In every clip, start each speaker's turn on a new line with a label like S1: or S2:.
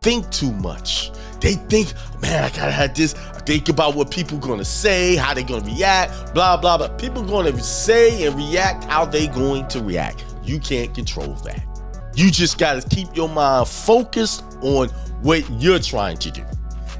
S1: think too much. They think, man, I gotta have this. I think about what people gonna say, how they gonna react, blah, blah, blah. People gonna say and react how they going to react. You can't control that. You just gotta keep your mind focused on what you're trying to do.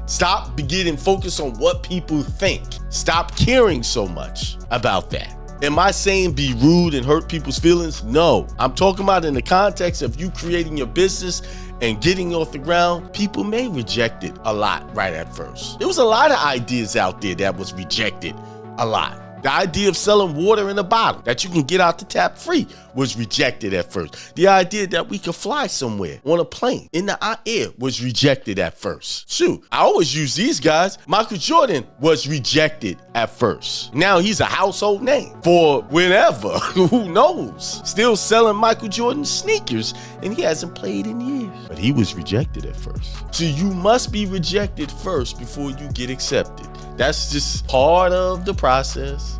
S1: Stop getting focused on what people think. Stop caring so much about that. Am I saying be rude and hurt people's feelings? No, I'm talking about in the context of you creating your business and getting off the ground. People may reject it a lot right at first. There was a lot of ideas out there that was rejected a lot. The idea of selling water in a bottle that you can get out the tap free was rejected at first. The idea that we could fly somewhere on a plane in the air was rejected at first. Shoot, I always use these guys. Michael Jordan was rejected at first. Now he's a household name for whenever, who knows? Still selling Michael Jordan sneakers, and he hasn't played in years. But he was rejected at first. So you must be rejected first before you get accepted. That's just part of the process.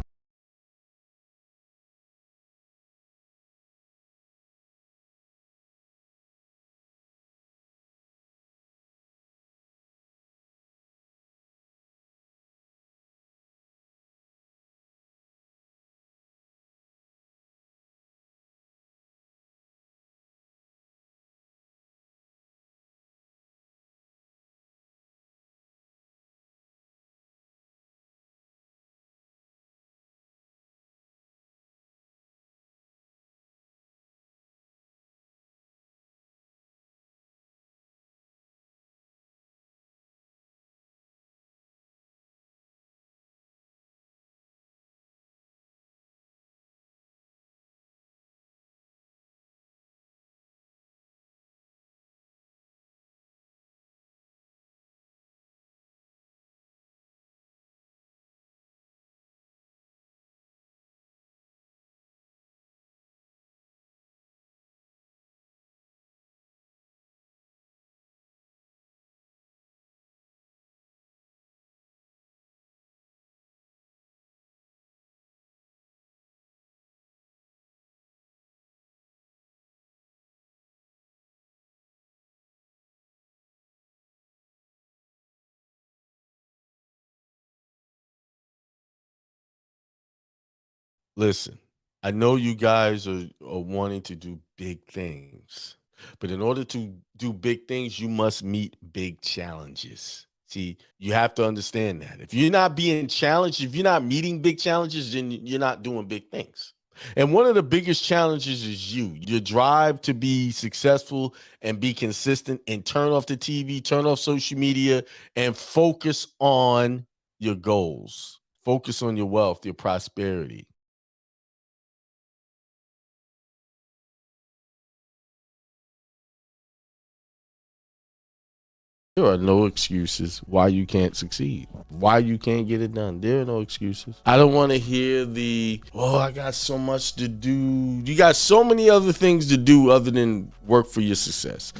S1: Listen, I know you guys are wanting to do big things, but in order to do big things, you must meet big challenges. See, you have to understand that. If you're not being challenged, if you're not meeting big challenges, then you're not doing big things. And one of the biggest challenges is your drive to be successful and be consistent and turn off the TV, turn off social media, and focus on your goals. Focus on your wealth, your prosperity. There are no excuses why you can't succeed, why you can't get it done. There are no excuses. I don't want to hear oh, I got so much to do. You got so many other things to do other than work for your success.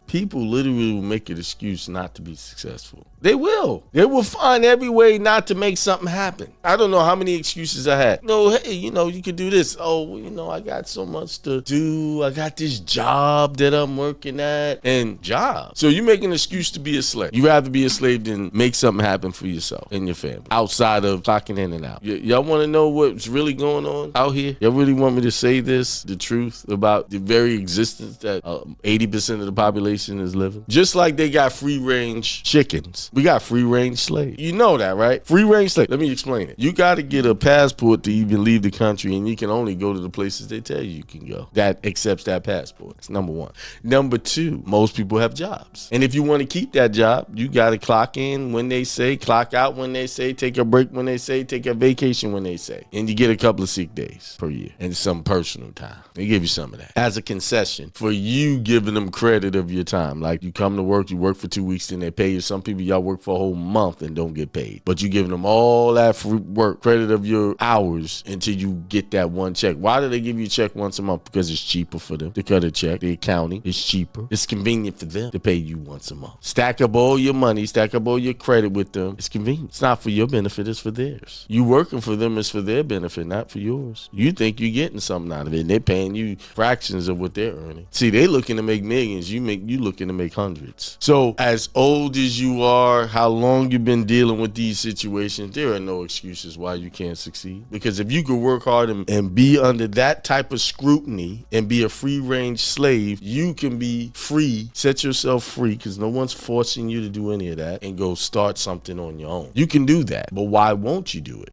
S1: People literally will make an excuse not to be successful. They will. They will find every way not to make something happen. I don't know how many excuses I had. No, hey, you could do this. Oh, I got so much to do. I got this job that I'm working at. And job. So you make an excuse to be a slave. You'd rather be a slave than make something happen for yourself and your family outside of clocking in and out. Y'all want to know what's really going on out here? Y'all really want me to say the truth about the very existence that 80% of the population is living? Just like they got free range chickens, we got free range slaves. You know that, right? Free range slave. Let me explain it. You got to get a passport to even leave the country, and you can only go to the places they tell you can go. That accepts that passport. That's number one. Number two, most people have jobs. And if you want to keep that job, you got to clock in when they say, clock out when they say, take a break when they say, take a vacation when they say. And you get a couple of sick days per year and some personal time. They give you some of that as a concession for you giving them credit of your time. Like you come to work, you work for 2 weeks, and they pay you. Some people, y'all work for a whole month and don't get paid. But you giving them all that free work credit of your hours until you get that one check. Why do they give you a check once a month? Because it's cheaper for them to cut a check. The accounting is cheaper. It's convenient for them to pay you once a month. Stack up all your money, stack up all your credit with them. It's convenient. It's not for your benefit, it's for theirs. You working for them is for their benefit, not for yours. You think you're getting something out of it, and they're paying you fractions of what they're earning. See, they looking to make millions. You you looking to make hundreds. So as old as you are, how long you've been dealing with these situations, there are no excuses why you can't succeed. Because if you could work hard and be under that type of scrutiny and be a free range slave, you can be free, set yourself free, because no one's forcing you to do any of that, and go start something on your own. You can do that, but why won't you do it?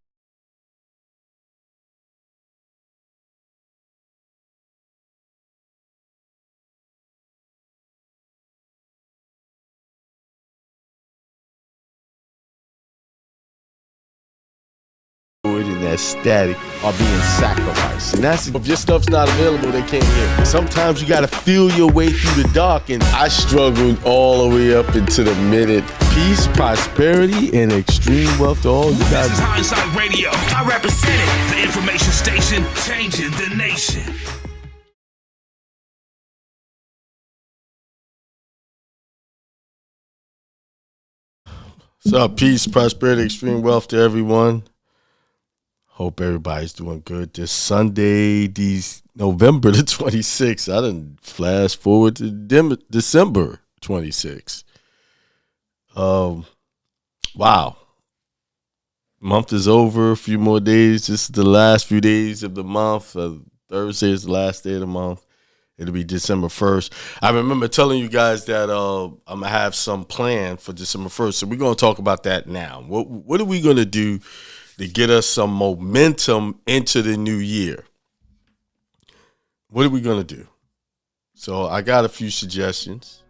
S1: And that static are being sacrificed. And that's, if your stuff's not available, they can't hear it. Sometimes you gotta feel your way through the dark, and I struggled all the way up into the minute. Peace, prosperity, and extreme wealth to all you guys.
S2: This is Hindsight Radio. I represent it, the information station, changing the nation.
S1: What's up? Peace, prosperity, extreme wealth to everyone. Hope everybody's doing good this Sunday, November the 26th. I done flash forward to December 26th. Wow. Month is over, a few more days. This is the last few days of the month. Thursday is the last day of the month. It'll be December 1st. I remember telling you guys that I'm going to have some plan for December 1st. So we're going to talk about that now. What are we going to do to get us some momentum into the new year? What are we going to do? So I got a few suggestions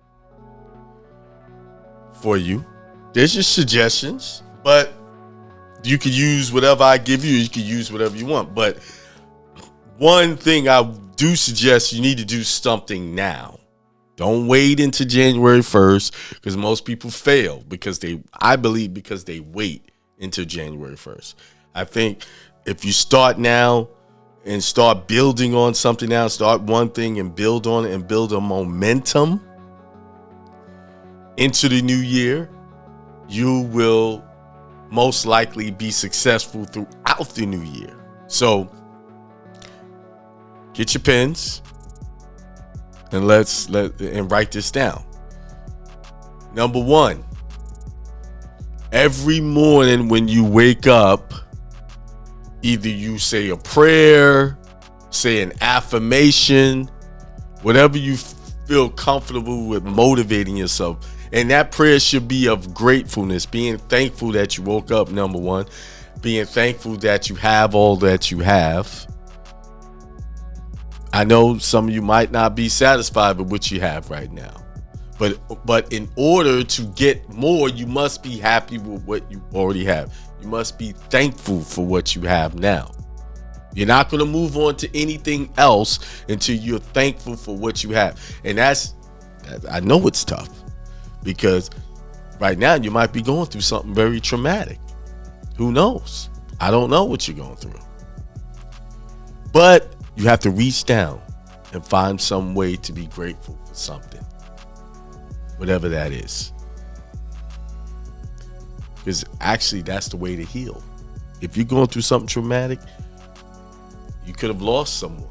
S1: for you. There's just suggestions, but you could use whatever I give you. You could use whatever you want. But one thing I do suggest, you need to do something now. Don't wait until January 1st, because most people fail I believe because they wait until January 1st. I think if you start now and start building on something now, start one thing and build on it and build a momentum into the new year, you will most likely be successful throughout the new year. So get your pens and let's write this down. Number one, every morning when you wake up, either you say a prayer, say an affirmation, whatever you feel comfortable with motivating yourself. And that prayer should be of gratefulness, being thankful that you woke up, number one, being thankful that you have all that you have. I know some of you might not be satisfied with what you have right now. But in order to get more, you must be happy with what you already have. You must be thankful for what you have now. You're not going to move on to anything else until you're thankful for what you have. And I know it's tough, because right now you might be going through something very traumatic. Who knows? I don't know what you're going through. But you have to reach down and find some way to be grateful for something. Whatever that is. Because actually, that's the way to heal. If you're going through something traumatic, you could have lost someone,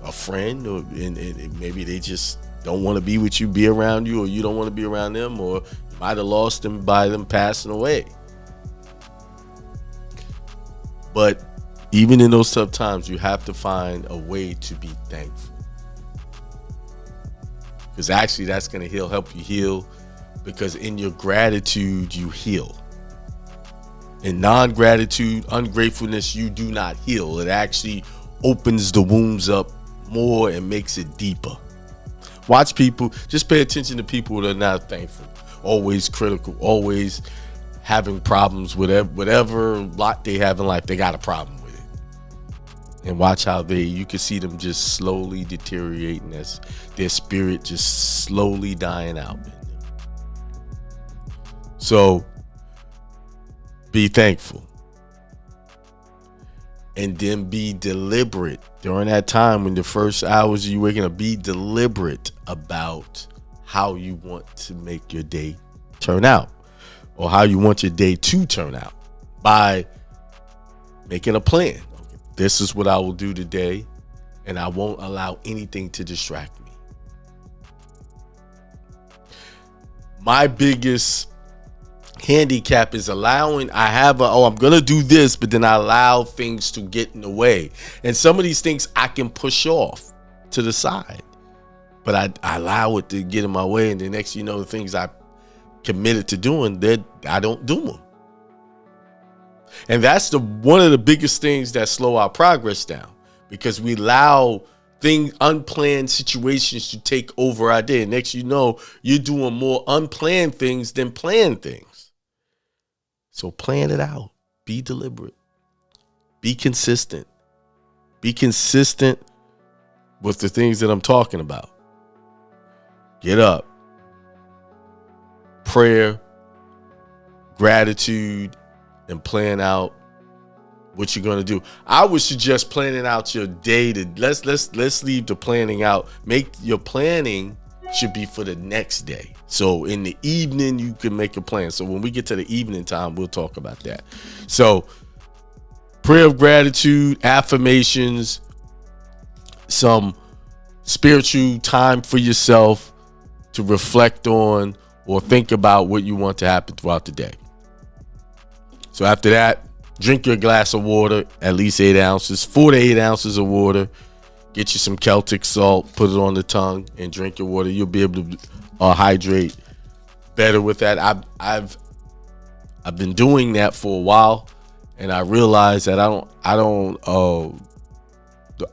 S1: a friend, or and maybe they just don't want to be with you, be around you, or you don't want to be around them, or you might have lost them by them passing away. But even in those tough times, you have to find a way to be thankful. Because actually that's going to help you heal, because in your gratitude, you heal. In non-gratitude, ungratefulness, you do not heal. It actually opens the wounds up more and makes it deeper. Watch people, just pay attention to people that are not thankful, always critical, always having problems with whatever lot they have in life. They got a problem with it. And watch how you can see them just slowly deteriorating, as their spirit just slowly dying out. So be thankful. And then be deliberate during that time, when the first hours of you waking up. Be deliberate about how you want to make your day turn out, or how you want your day to turn out, by making a plan. Okay, this is what I will do today, and I won't allow anything to distract me. my biggest handicap is allowing, I'm gonna do this, but then I allow things to get in the way. And some of these things I can push off to the side, but I allow it to get in my way, and the next the things I committed to doing, that I don't do them. And that's one of the biggest things that slow our progress down, because we allow unplanned situations to take over our day. And next you're doing more unplanned things than planned things. So plan it out. Be deliberate. Be consistent. Be consistent with the things that I'm talking about. Get up. Prayer, gratitude, and plan out what you're going to do. I would suggest planning out your day. Let's leave the planning out. Make your planning should be for the next day. So in the evening, you can make a plan. So when we get to the evening time, we'll talk about that. So prayer of gratitude, affirmations, some spiritual time for yourself to reflect on or think about what you want to happen throughout the day. So after that, drink your glass of water, at least 8 ounces, 4 to 8 ounces of water. Get you some Celtic salt, put it on the tongue, and drink your water. You'll be able to hydrate better with that. I've been doing that for a while, and I realized that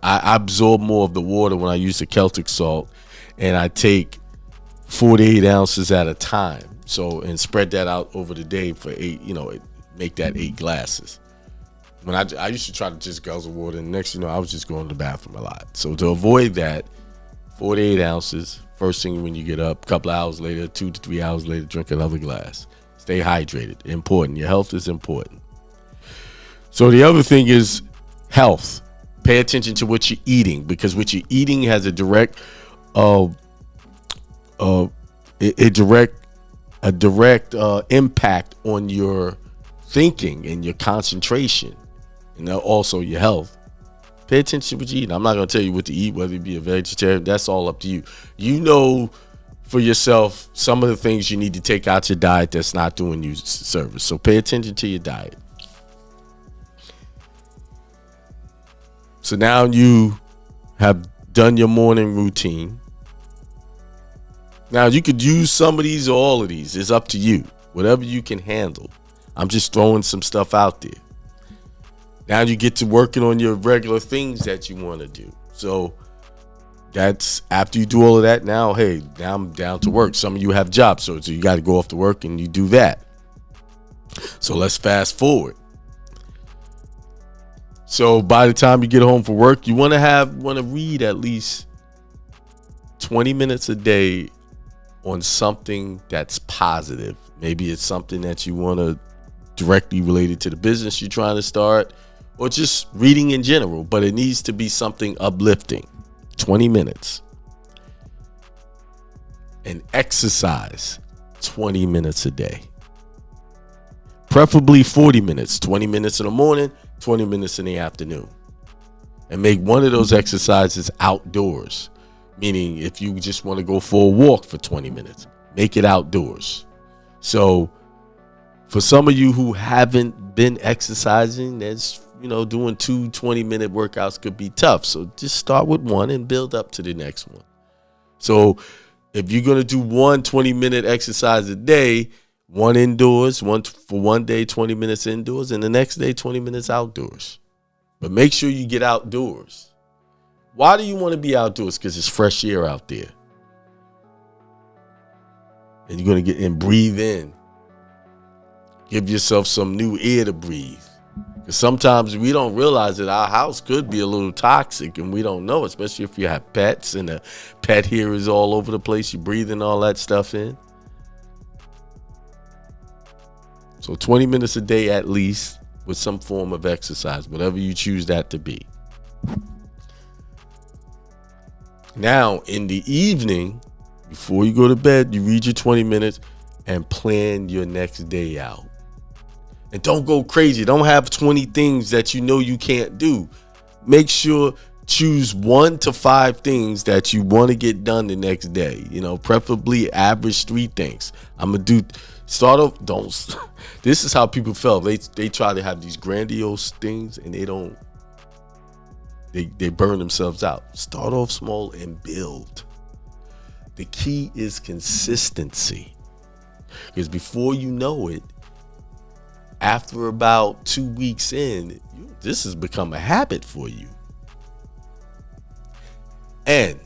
S1: I absorb more of the water when I use the Celtic salt, and I take 4 to 8 ounces at a time. So, and spread that out over the day for 8, make that 8 glasses. When I used to try to just guzzle water, and next I was just going to the bathroom a lot. So to avoid that, 4 to 8 ounces, first thing when you get up, a couple hours later, 2 to 3 hours later, drink another glass. Stay hydrated. Important. Your health is important. So the other thing is health. Pay attention to what you're eating, because what you're eating has a direct impact on your thinking and your concentration, and also your health. Pay attention to what you eat. I'm not going to tell you what to eat, whether it be a vegetarian. That's all up to you. You know for yourself some of the things you need to take out your diet that's not doing you service. So pay attention to your diet. So now you have done your morning routine. Now you could use some of these or all of these. It's up to you. Whatever you can handle. I'm just throwing some stuff out there. Now you get to working on your regular things that you want to do. So that's after you do all of that. Now I'm down to work. Some of you have jobs, so you got to go off to work and you do that. So let's fast forward. So by the time you get home from work, you want to read at least 20 minutes a day on something that's positive. Maybe it's something that you want to directly related to the business you're trying to start, or just reading in general, but it needs to be something uplifting. 20 minutes. And exercise 20 minutes a day. Preferably 40 minutes, 20 minutes in the morning, 20 minutes in the afternoon. And make one of those exercises outdoors. Meaning if you just want to go for a walk for 20 minutes, make it outdoors. So for some of you who haven't been exercising, that's, doing 2 20-minute workouts could be tough. So just start with one and build up to the next one. So if you're going to do 1 20-minute exercise a day, one indoors, one day, 20 minutes indoors, and the next day, 20 minutes outdoors. But make sure you get outdoors. Why do you want to be outdoors? Because it's fresh air out there. And you're going to get and breathe in. Give yourself some new air to breathe. Because sometimes we don't realize that our house could be a little toxic and we don't know, especially if you have pets and the pet hair is all over the place. You're breathing all that stuff in. So 20 minutes a day at least with some form of exercise, whatever you choose that to be. Now, in the evening, before you go to bed, you read your 20 minutes and plan your next day out. And don't go crazy. Don't have 20 things that you know you can't do. Make sure choose 1 to 5 things that you want to get done the next day. Preferably average 3 things. I'm gonna start off. Don't. This is how people felt. They try to have these grandiose things and they don't. They burn themselves out. Start off small and build. The key is consistency. Because before you know it, after about 2 weeks in, this has become a habit for you. And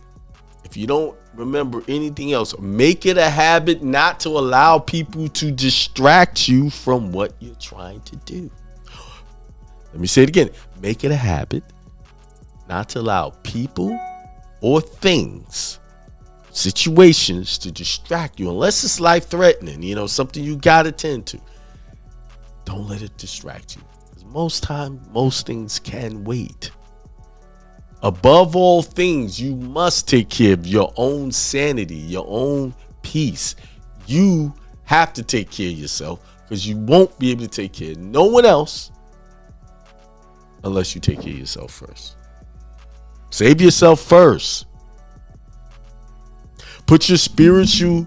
S1: if you don't remember anything else, make it a habit not to allow people to distract you from what you're trying to do. Let me say it again. Make it a habit not to allow people or things, situations to distract you, unless it's life-threatening, something you got to tend to. Don't let it distract you. Because most things can wait. Above all things, you must take care of your own sanity, your own peace. You have to take care of yourself, because you won't be able to take care of no one else unless you take care of yourself first. Save yourself first. Put your spiritual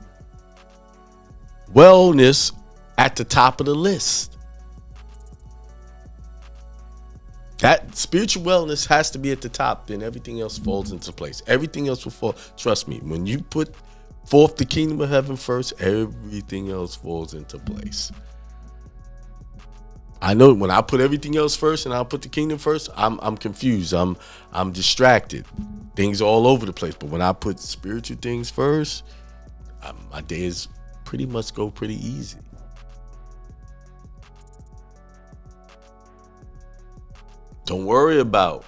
S1: wellness at the top of the list. That spiritual wellness has to be at the top, then everything else falls into place. Everything else will fall. Trust me, when you put forth the kingdom of heaven first, everything else falls into place. I know when I put everything else first and I'll put the kingdom first, I'm confused. I'm distracted. Things all over the place. But when I put spiritual things first, my days pretty much go pretty easy. Don't worry about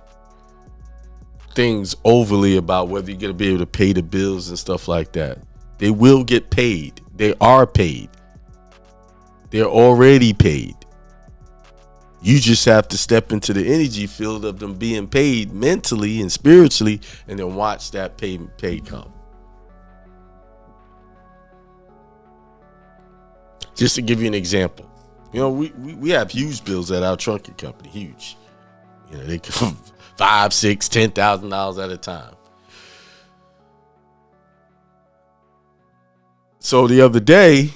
S1: things overly about whether you're going to be able to pay the bills and stuff like that. They will get paid. They are paid. They're already paid. You just have to step into the energy field of them being paid mentally and spiritually, and then watch that pay come. Just to give you an example, we have huge bills at our trunking company, huge. They come $5,000, $6,000, $10,000 at a time. So the other day,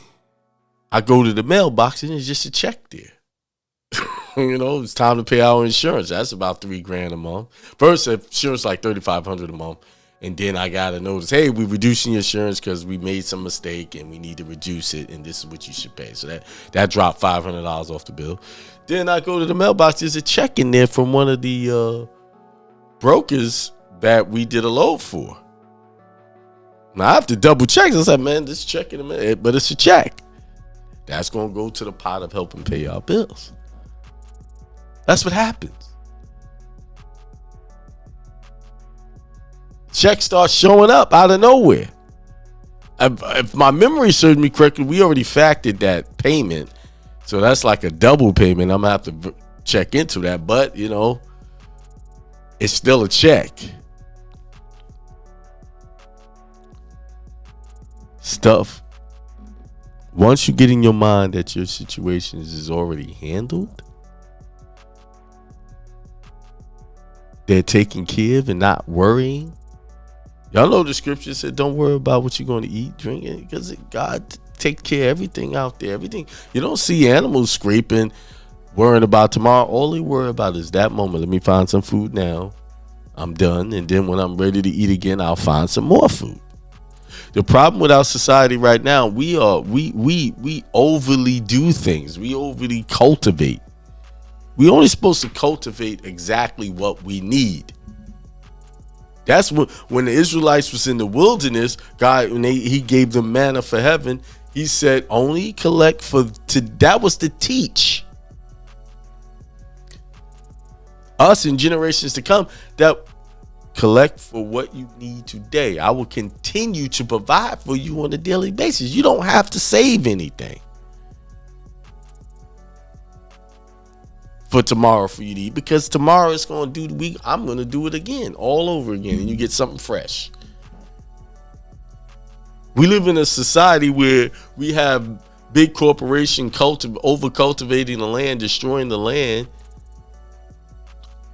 S1: I go to the mailbox and there's just a check there. It's time to pay our insurance. That's about $3,000 a month. First, insurance like $3,500 a month. And then I got to notice, hey, we're reducing your insurance because we made some mistake and we need to reduce it. And this is what you should pay. So that dropped $500 off the bill. Then I go to the mailbox. There's a check in there from one of the brokers that we did a load for. Now I have to double check. I said, man, this check in a minute, but it's a check. That's going to go to the pot of helping pay our bills. That's what happens. Checks start showing up out of nowhere. If my memory serves me correctly, we already factored that payment. So that's like a double payment. I'm going to have to check into that. But, it's still a check. Stuff. Once you get in your mind that your situation is already handled, they're taking care of and not worrying. Y'all know the scripture said, don't worry about what you're going to eat, drink, because God takes care of everything out there. Everything. You don't see animals scraping, worrying about tomorrow. All they worry about is that moment. Let me find some food now. I'm done. And then when I'm ready to eat again, I'll find some more food. The problem with our society right now, we overly do things. We overly cultivate. We're only supposed to cultivate exactly what we need. That's when the Israelites was in the wilderness, God, when he gave them manna for heaven, he said only collect that was to teach us in generations to come that collect for what you need today. I will continue to provide for you on a daily basis. You don't have to save anything for tomorrow for you to eat, because tomorrow it's going to do the week. I'm going to do it again, all over again, and you get something fresh. We live in a society where we have big corporation over cultivating the land, destroying the land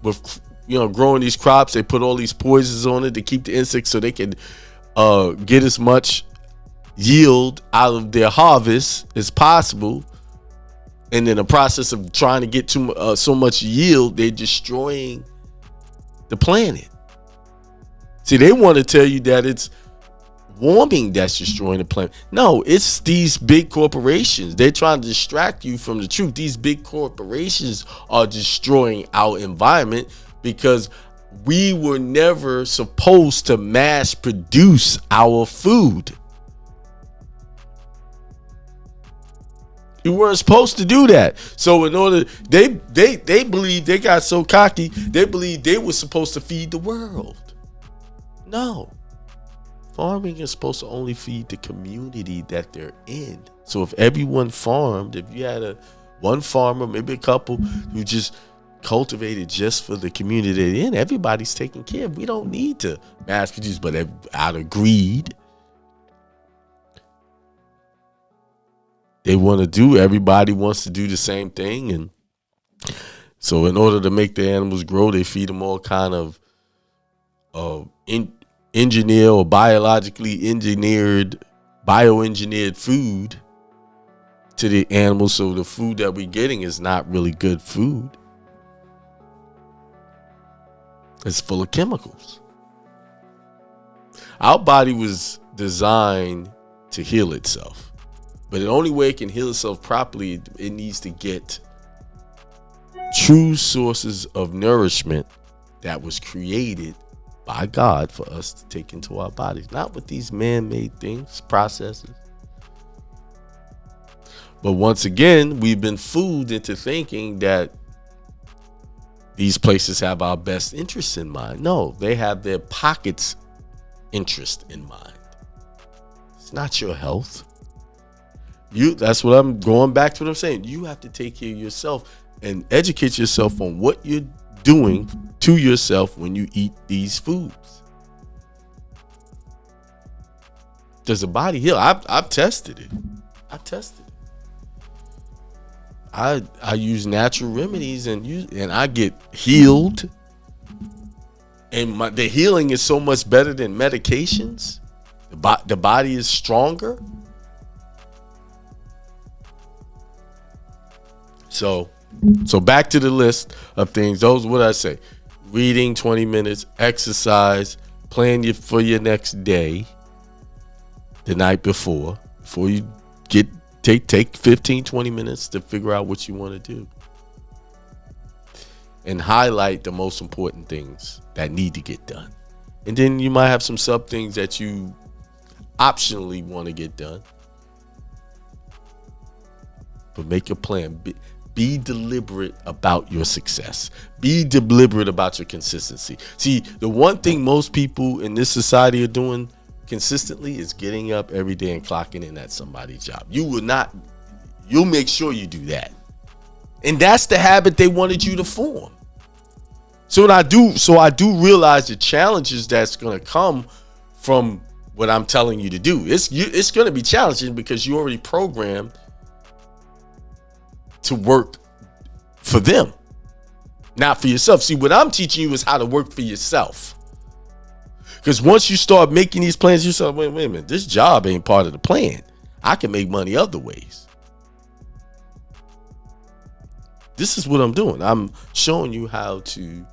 S1: with growing these crops. They put all these poisons on it to keep the insects so they can get as much yield out of their harvest as possible. And in the process of trying to get so much yield, they're destroying the planet. See, they want to tell you that it's warming that's destroying the planet. No, it's these big corporations. They're trying to distract you from the truth. These big corporations are destroying our environment because we were never supposed to mass produce our food. You weren't supposed to do that. So in order, they believe, they got so cocky, they believe they were supposed to feed the world. No. Farming is supposed to only feed the community that they're in. So if everyone farmed, if you had one farmer, maybe a couple who just cultivated just for the community they're in, everybody's taken care of. We don't need to mass produce, but out of greed, they want to do, everybody wants to do the same thing. And so in order to make the animals grow, they feed them all kind of engineer or bioengineered food to the animals. So the food that we're getting is not really good food. It's full of chemicals. Our body was designed to heal itself. But the only way it can heal itself properly, it needs to get true sources of nourishment that was created by God for us to take into our bodies. Not with these man-made things, processes. But once again, we've been fooled into thinking that these places have our best interests in mind. No, they have their pockets' interest in mind. It's not your health. That's what I'm going back to what I'm saying. You have to take care of yourself and educate yourself on what you're doing to yourself when you eat these foods. Does the body heal? I've tested it. I use natural remedies and I get healed. And the healing is so much better than medications. The body is stronger. So back to the list of things. Those, what I say, reading 20 minutes, exercise, plan for your next day, the night before you take 15, 20 minutes to figure out what you want to do. And highlight the most important things that need to get done. And then you might have some sub things that you optionally want to get done. But make a plan. Be deliberate about your success. Be deliberate about your consistency. See, the one thing most people in this society are doing consistently is getting up every day and clocking in at somebody's job. You'll make sure you do that. And that's the habit they wanted you to form. So I do realize the challenges that's going to come from what I'm telling you to do. It's going to be challenging because you already programmed to work for them, not for yourself. See, what I'm teaching you is how to work for yourself. Because once you start making these plans, you say, wait a minute, this job ain't part of the plan. I can make money other ways. This is what I'm doing. I'm showing you how to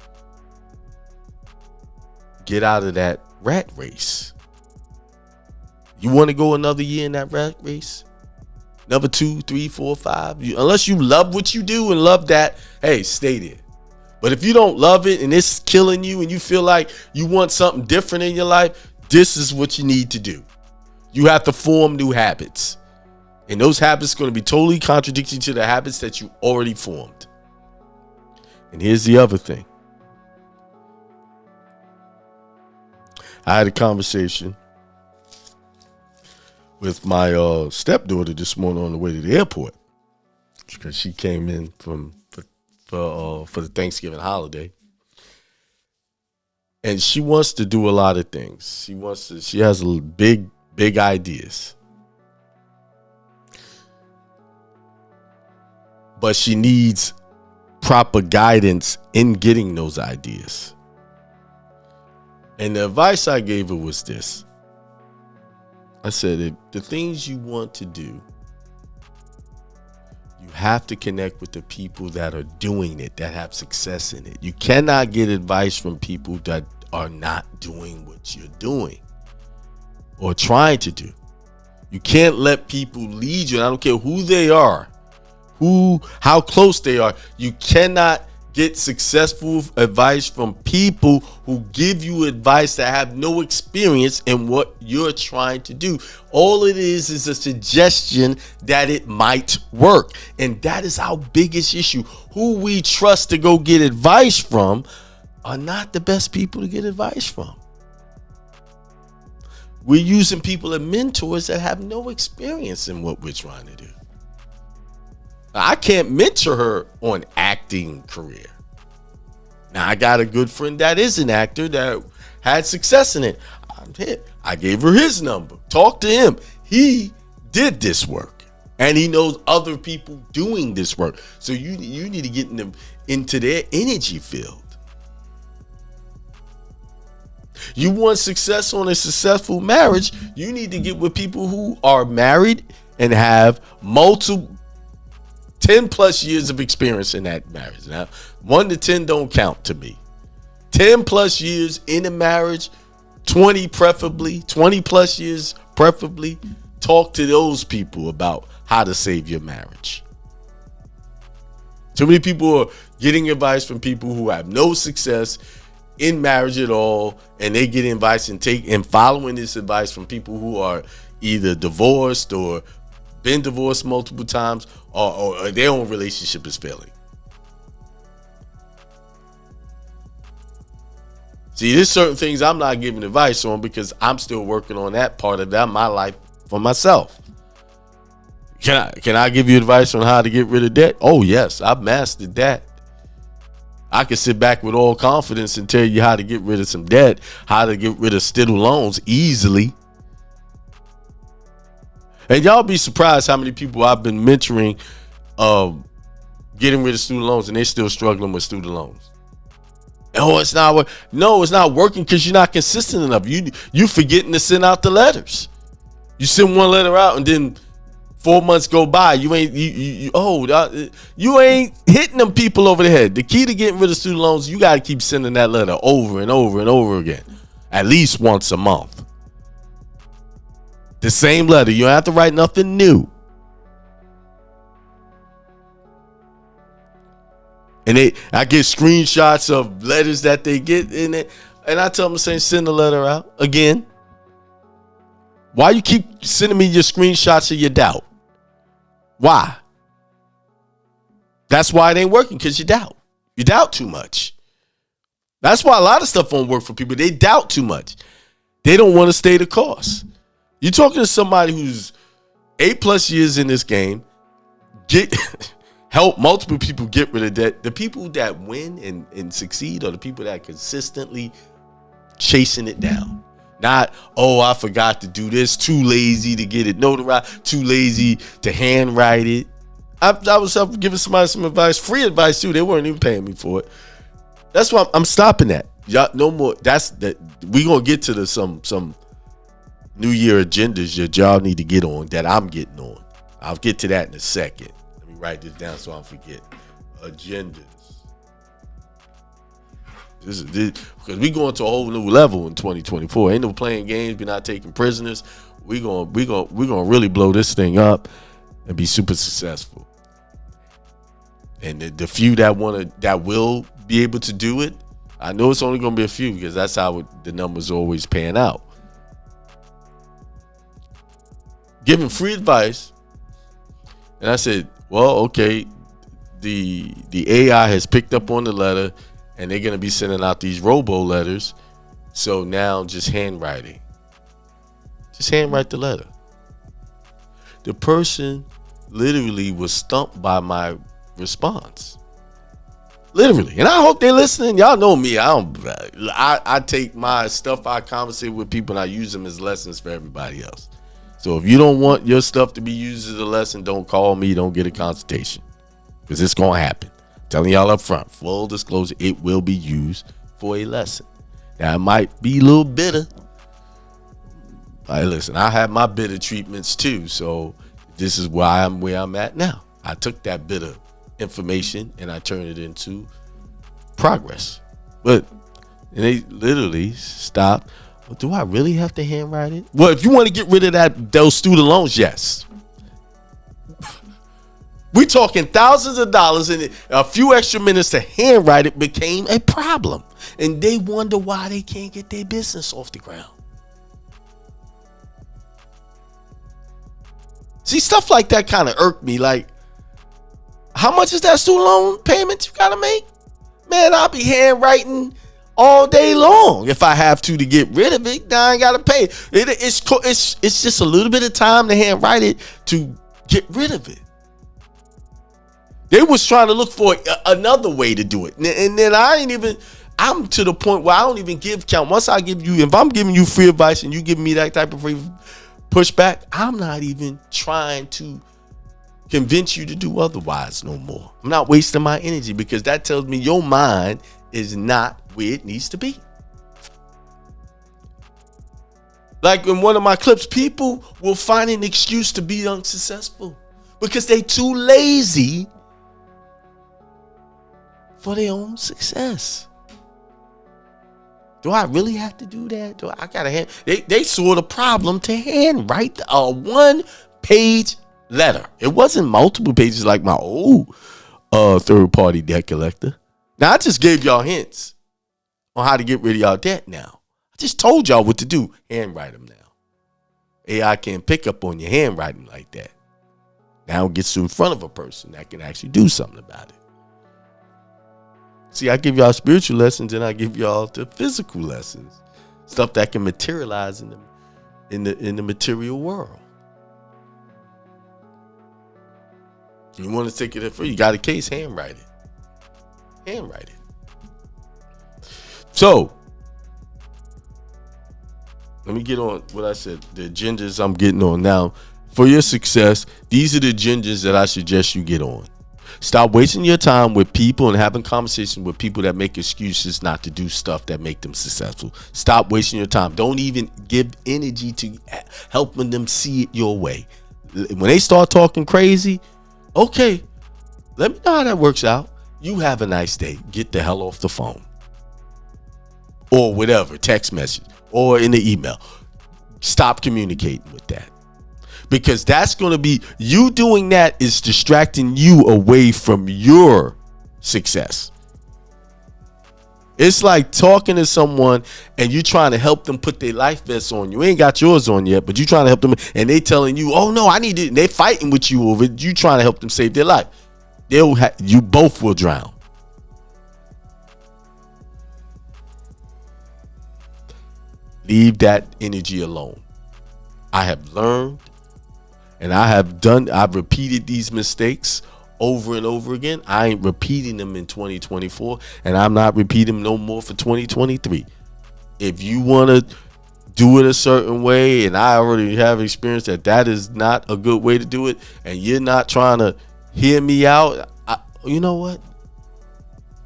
S1: get out of that rat race. You want to go another year in that rat race? Number 2, 3, 4, 5. Unless you love what you do and love that, hey, stay there. But if you don't love it and it's killing you and you feel like you want something different in your life, this is what you need to do. You have to form new habits. And those habits are going to be totally contradictory to the habits that you already formed. And here's the other thing. I had a conversation with my stepdaughter this morning on the way to the airport because she came in for the Thanksgiving holiday, and she wants to do a lot of things. She has big ideas, but she needs proper guidance in getting those ideas. And the advice I gave her was this. I said, if the things you want to do, you have to connect with the people that are doing it, that have success in it. You cannot get advice from people that are not doing what you're doing or trying to do. You can't let people lead you. And I don't care who they are, how close they are. You cannot get successful advice from people who give you advice that have no experience in what you're trying to do. All it is a suggestion that it might work. And that is our biggest issue. Who we trust to go get advice from are not the best people to get advice from. We're using people as mentors that have no experience in what we're trying to do. I can't mentor her on acting career. Now, I got a good friend that is an actor that had success in it. I gave her his number. Talk to him. He did this work, and he knows other people doing this work. So you need to get them into their energy field. You want success on a successful marriage, you need to get with people who are married and have multiple 10 plus years of experience in that marriage. Now, 1 to 10 don't count to me. 10 plus years in a marriage, 20 plus years preferably. Talk to those people about how to save your marriage. Too many people are getting advice from people who have no success in marriage at all, and they get advice and following this advice from people who are either divorced or been divorced multiple times, or their own relationship is failing. See, there's certain things I'm not giving advice on because I'm still working on that part of my life for myself. Can I give you advice on how to get rid of debt? Oh yes, I've mastered that. I can sit back with all confidence and tell you how to get rid of some debt, how to get rid of student loans easily. And y'all be surprised how many people I've been mentoring getting rid of student loans, and they're still struggling with student loans. Oh, it's not. No, it's not working because you're not consistent enough. You forgetting to send out the letters. You send one letter out, and then 4 months go by. You ain't you ain't hitting them people over the head. The key to getting rid of student loans, you got to keep sending that letter over and over and over again, at least once a month. The same letter. You don't have to write nothing new. And I get screenshots of letters that they get in it, and I tell them, send the letter out again. Why you keep sending me your screenshots of your doubt? Why? That's why it ain't working, because you doubt. You doubt too much. That's why a lot of stuff won't work for people. They doubt too much. They don't want to stay the course. You're talking to somebody who's 8+ years in this game, help multiple people get rid of debt. The people that win and succeed are the people that are consistently chasing it down. Not, I forgot to do this, too lazy to get it notarized, too lazy to handwrite it. I was giving somebody some advice, free advice too. They weren't even paying me for it. That's why I'm stopping that. Y'all, no more. That's that. We gonna get to some New Year agendas that y'all need to get on that I'm getting on. I'll get to that in a second. Let me write this down so I don't forget. Agendas. This is because we going to a whole new level in 2024. Ain't no playing games. We're not taking prisoners. We gonna really blow this thing up and be super successful. And the few that will be able to do it, I know it's only gonna be a few because that's how the numbers always pan out. Giving free advice, and I said, well, okay, the AI has picked up on the letter, and they're going to be sending out these robo letters. So now just handwriting. Just handwrite the letter. The person literally was stumped by my response. Literally. And I hope they're listening. Y'all know me. I take my stuff, I conversate with people, and I use them as lessons for everybody else. So if you don't want your stuff to be used as a lesson, don't call me. Don't get a consultation. Because it's going to happen. Telling y'all up front, full disclosure, it will be used for a lesson. Now, it might be a little bitter. Listen, I have my bitter treatments too, so this is why I'm where I'm at now. I took that bitter information and I turned it into progress. But they literally stopped. Well, do I really have to handwrite it? Well, if you want to get rid of those student loans, yes. We're talking thousands of dollars, and a few extra minutes to handwrite it became a problem. And they wonder why they can't get their business off the ground. See, stuff like that kind of irked me. Like, how much is that student loan payment you got to make? Man, I'll be handwriting all day long if I have to get rid of it. Now I got to pay. It's just a little bit of time to handwrite it to get rid of it. They was trying to look for another way to do it. And then I'm to the point where I don't even give count. Once I give you, if I'm giving you free advice and you give me that type of free pushback, I'm not even trying to convince you to do otherwise no more. I'm not wasting my energy, because that tells me your mind is not where it needs to be. Like in one of my clips, people will find an excuse to be unsuccessful because they too lazy for their own success. Do I really have to do that? Do I gotta they saw the problem to handwrite a 1-page letter. It wasn't multiple pages like my old third-party debt collector. Now I just gave y'all hints on how to get rid of y'all debt now. I just told y'all what to do. Handwrite them now. AI can't pick up on your handwriting like that. Now it gets in front of a person that can actually do something about it. See, I give y'all spiritual lessons and I give y'all the physical lessons. Stuff that can materialize in the material world. You want to take it for you got a case, handwrite it. Handwrite it. So, let me get on what I said, the agendas I'm getting on. Now, for your success, these are the agendas that I suggest you get on. Stop wasting your time with people and having conversations with people that make excuses not to do stuff that make them successful. Stop wasting your time. Don't even give energy to helping them see it your way. When they start talking crazy, okay, let me know how that works out. You have a nice day. Get the hell off the phone. Or whatever, text message or in the email. Stop communicating with that. Because that's going to be, you doing that is distracting you away from your success. It's like talking to someone and you trying to help them put their life vest on. You ain't got yours on yet, but you trying to help them and they telling you, oh no, I need it. And they fighting with you over it. You trying to help them save their life. You both will drown. Leave that energy alone. I have learned. And I've repeated these mistakes over and over again. I ain't repeating them in 2024, and I'm not repeating them no more for 2023. If you want to do it a certain way, and I already have experience that is not a good way to do it, and you're not trying to hear me out, you know what?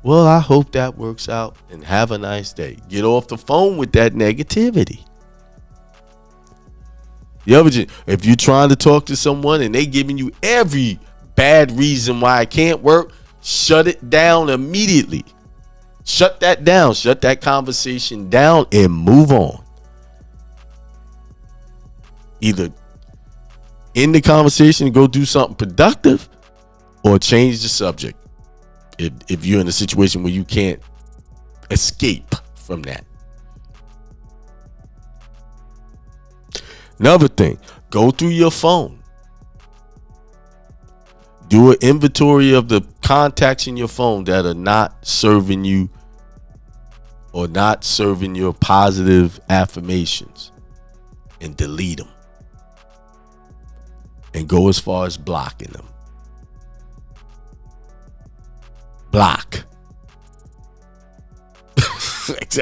S1: Well, I hope that works out, and have a nice day. Get off the phone with that negativity. If you're trying to talk to someone and they giving you every bad reason why it can't work, shut it down immediately. Shut that down. Shut that conversation down and move on. Either end the conversation and go do something productive, or change the subject if you're in a situation where you can't escape from that. Another thing, go through your phone. Do an inventory of the contacts in your phone that are not serving you or not serving your positive affirmations, and delete them. And go as far as blocking them. Block.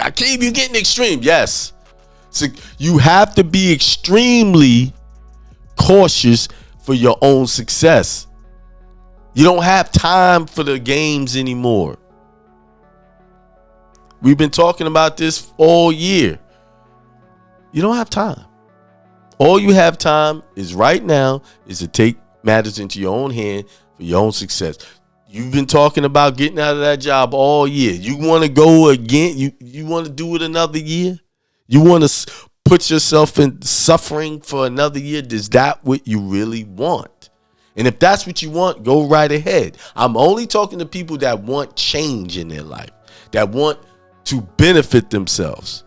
S1: I keep you getting extreme. Yes. So you have to be extremely cautious for your own success. You don't have time for the games anymore. We've been talking about this all year. You don't have time. All you have time is right now is to take matters into your own hand for your own success. You've been talking about getting out of that job all year. You want to go again? You want to do it another year? You want to put yourself in suffering for another year? Is that what you really want? And if that's what you want, go right ahead. I'm only talking to people that want change in their life, that want to benefit themselves,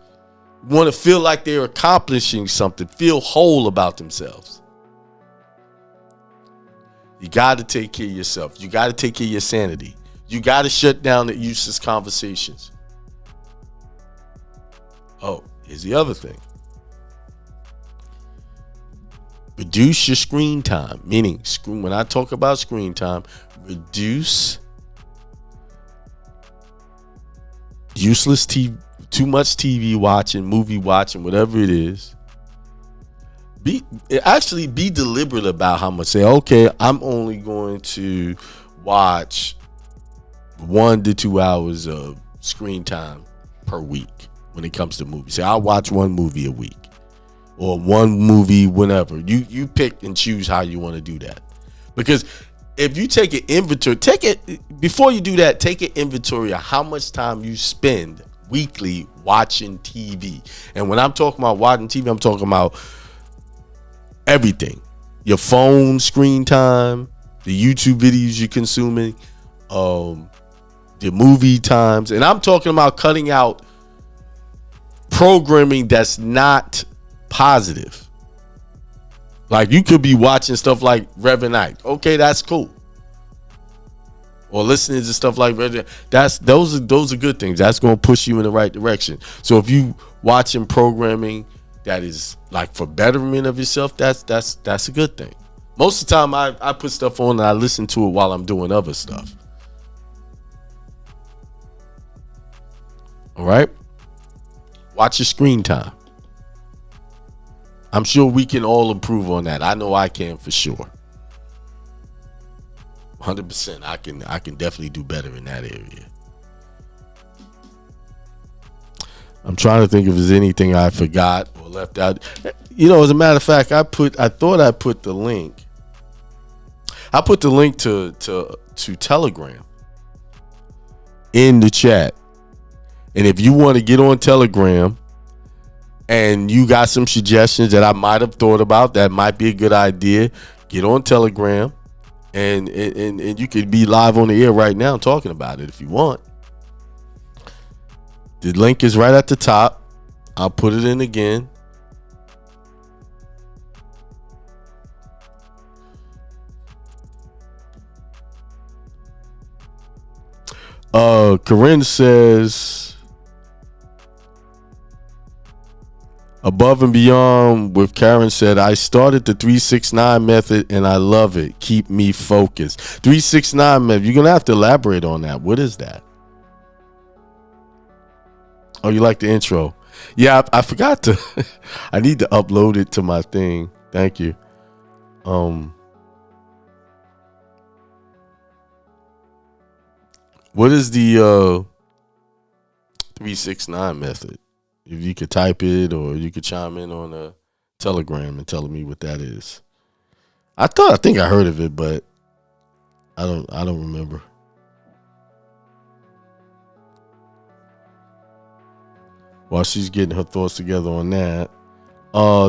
S1: want to feel like they're accomplishing something, feel whole about themselves. You got to take care of yourself. You got to take care of your sanity. You got to shut down the useless conversations. Oh, here's the other thing. Reduce your screen time. Meaning, when I talk about screen time, reduce useless TV, too much TV watching, movie watching, whatever it is. Be deliberate about how much. Say, okay, I'm only going to watch 1 to 2 hours of screen time per week when it comes to movies. Say, I'll watch 1 movie a week. Or 1 movie whenever. You pick and choose how you want to do that. Because if you take an inventory, before you do that, take an inventory of how much time you spend weekly watching TV. And when I'm talking about watching TV, I'm talking about everything. Your phone screen time, the YouTube videos you're consuming, the movie times. And I'm talking about cutting out programming that's not positive. Like you could be watching stuff like Reverend Ike. Okay, that's cool. Or listening to stuff like Reverend. Those are good things. That's going to push you in the right direction. So if you watching programming that is like for betterment of yourself, that's a good thing. Most of the time I put stuff on and I listen to it while I'm doing other stuff. All right? Watch your screen time. I'm sure we can all improve on that. I know I can for sure. 100%. I can definitely do better in that area. I'm trying to think if there's anything I forgot or left out. You know, as a matter of fact, I thought I put the link. I put the link to Telegram in the chat. And if you want to get on Telegram and you got some suggestions that I might have thought about that might be a good idea, get on Telegram and you could be live on the air right now talking about it if you want. The link is right at the top. I'll put it in again. Corinne says, above and beyond with Karen said, I started the 369 method and I love it. Keep me focused. 369 method. You're going to have to elaborate on that. What is that? Oh, you like the intro? Yeah, I forgot to. I need to upload it to my thing. Thank you. What is the 369 method? If you could type it or you could chime in on a Telegram and tell me what that is. I think I heard of it, but I don't remember. While she's getting her thoughts together on that,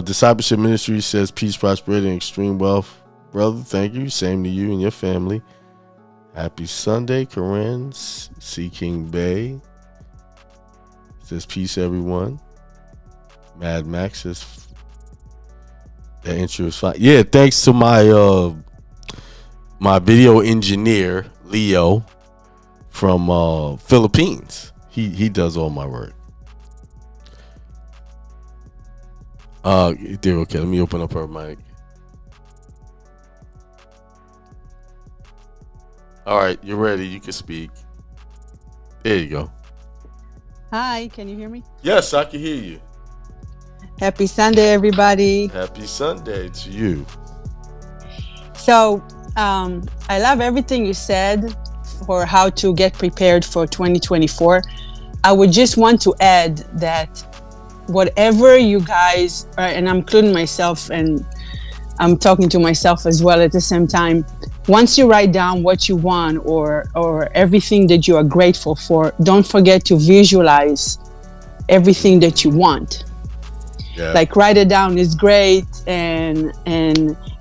S1: Discipleship Ministry says peace, prosperity, and extreme wealth. Brother, thank you. Same to you and your family. Happy Sunday, Corinne. C. King Bay says peace, everyone. Mad Max says that intro is fine. Yeah, thanks to my my video engineer Leo from Philippines. He does all my work. Okay, let me open up her mic. All right, you're ready. You can speak. There you go.
S3: Hi, can you hear me?
S1: Yes, I can hear you.
S3: Happy Sunday, everybody.
S1: Happy Sunday to you.
S3: So I love everything you said for how to get prepared for 2024. I would just want to add that whatever you guys, and I'm including myself, and I'm talking to myself as well at the same time. Once you write down what you want or everything that you are grateful for, don't forget to visualize everything that you want.
S1: Yeah.
S3: Like write it down is great, and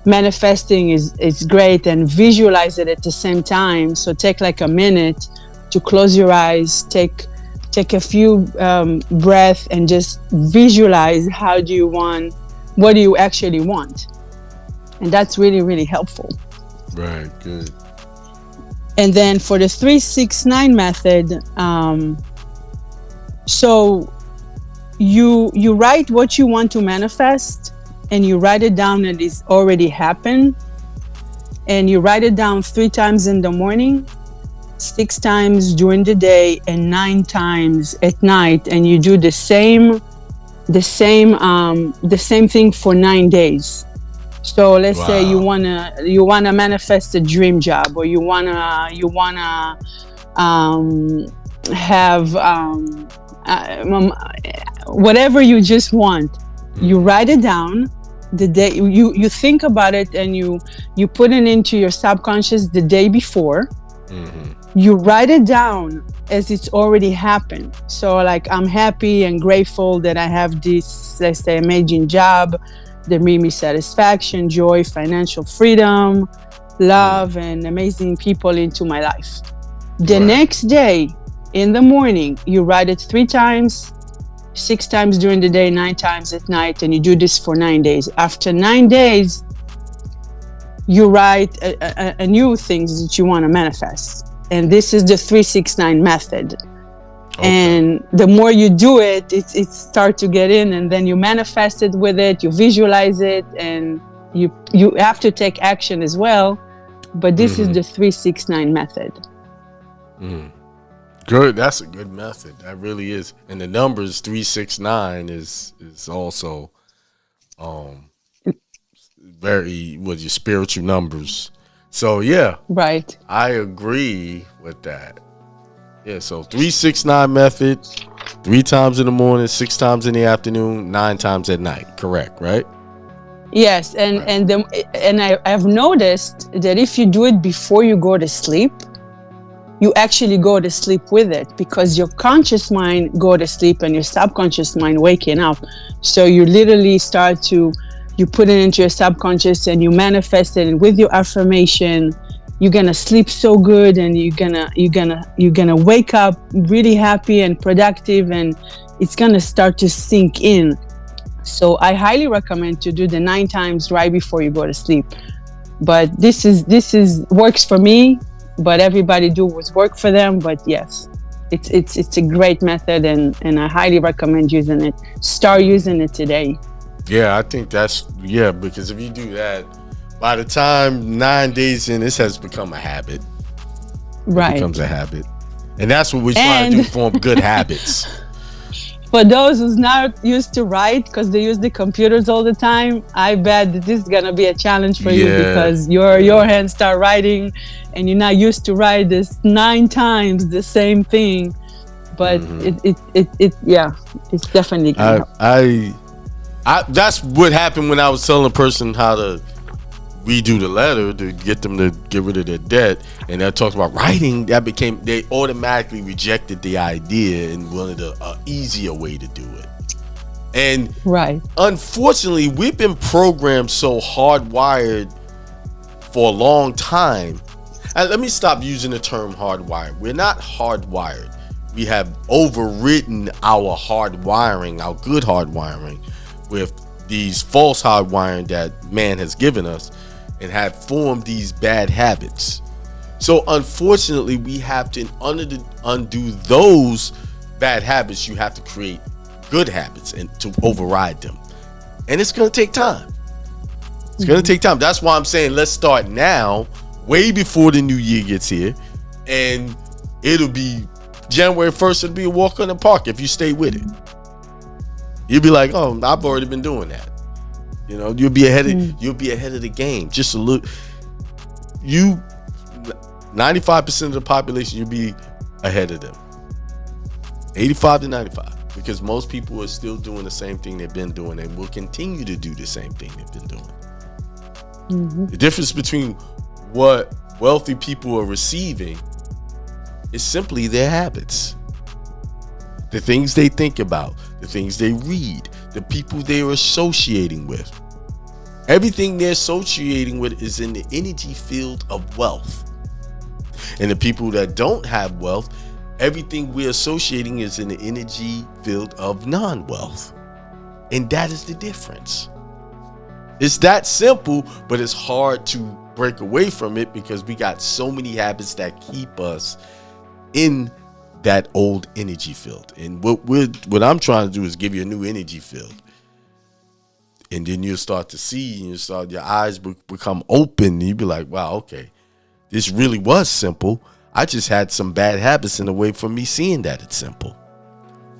S3: manifesting is great, and visualize it at the same time. So take like a minute to close your eyes, take a few breaths, and just visualize what do you actually want. And that's really, really helpful.
S1: Right, good.
S3: And then for the 3-6-9 method, so you write what you want to manifest, and you write it down that it's already happened, and you write it down 3 times in the morning, 6 times during the day, and 9 times at night, and you do the same thing for 9 days. So let's say you wanna manifest a dream job, or you wanna have whatever you just want. You write it down the day you think about it, and you put it into your subconscious the day before. You write it down as it's already happened. So like, I'm happy and grateful that I have this, let's say, amazing job that bring me satisfaction, joy, financial freedom, love, and amazing people into my life. The next day in the morning, you write it 3 times, 6 times during the day, 9 times at night, and you do this for 9 days. After 9 days, you write a new things that you want to manifest. And this is the 3-6-9 method. Okay. And the more you do it, it starts to get in, and then you manifest it with it, you visualize it, and you have to take action as well. But this is the 3-6-9 method.
S1: Good. That's a good method. That really is. And the numbers 3-6-9 is also very with your spiritual numbers. So yeah.
S3: Right.
S1: I agree with that. Yeah, so 3-6-9 method, 3 times in the morning, 6 times in the afternoon, 9 times at night. Correct, right?
S3: Yes, and I've noticed that if you do it before you go to sleep, you actually go to sleep with it, because your conscious mind go to sleep and your subconscious mind waking up. So you literally you put it into your subconscious and you manifest it, and with your affirmation, you're gonna sleep so good, and you're gonna wake up really happy and productive, and it's gonna start to sink in. So I highly recommend to do the 9 times right before you go to sleep. But this is works for me, but everybody do what's work for them. But yes, it's a great method, and I highly recommend using it. Start using it today.
S1: Yeah, I think because if you do that, by the time 9 days in, this has become a habit.
S3: Right.
S1: It becomes a habit. And that's what we're trying to do, form good habits.
S3: For those who's not used to write, because they use the computers all the time, I bet that this is going to be a challenge for you, because your hands start writing, and you're not used to write this 9 times the same thing. But it's definitely going to help.
S1: That's what happened when I was telling a person how to redo the letter to get them to get rid of their debt, and I talked about writing. They automatically rejected the idea and wanted a easier way to do it. And unfortunately, we've been programmed so hardwired for a long time. And let me stop using the term hardwired. We're not hardwired. We have overwritten our hardwiring, our good hardwiring, with these false hardwiring that man has given us, and have formed these bad habits. So unfortunately, we have to undo those bad habits. You have to create good habits and to override them, and it's going to take time. It's going to take time. That's why I'm saying let's start now, way before the new year gets here, and it'll be January 1st. It'll be a walk in the park if you stay with it. You'll be like, oh, I've already been doing that. You know, you'll be ahead of the game. Just a little. 95% of the population, you'll be ahead of them. 85 to 95, because most people are still doing the same thing they've been doing and will continue to do the same thing they've been doing. The difference between what wealthy people are receiving is simply their habits. The things they think about, the things they read, the people they're associating with. Everything they're associating with is in the energy field of wealth. And the people that don't have wealth, everything we're associating is in the energy field of non-wealth. And that is the difference. It's that simple, but it's hard to break away from it because we got so many habits that keep us in that old energy field. And what I'm trying to do is give you a new energy field. And then you'll start to see, and your eyes become open, and you'll be like, wow, okay, this really was simple. I just had some bad habits in the way for me seeing that it's simple.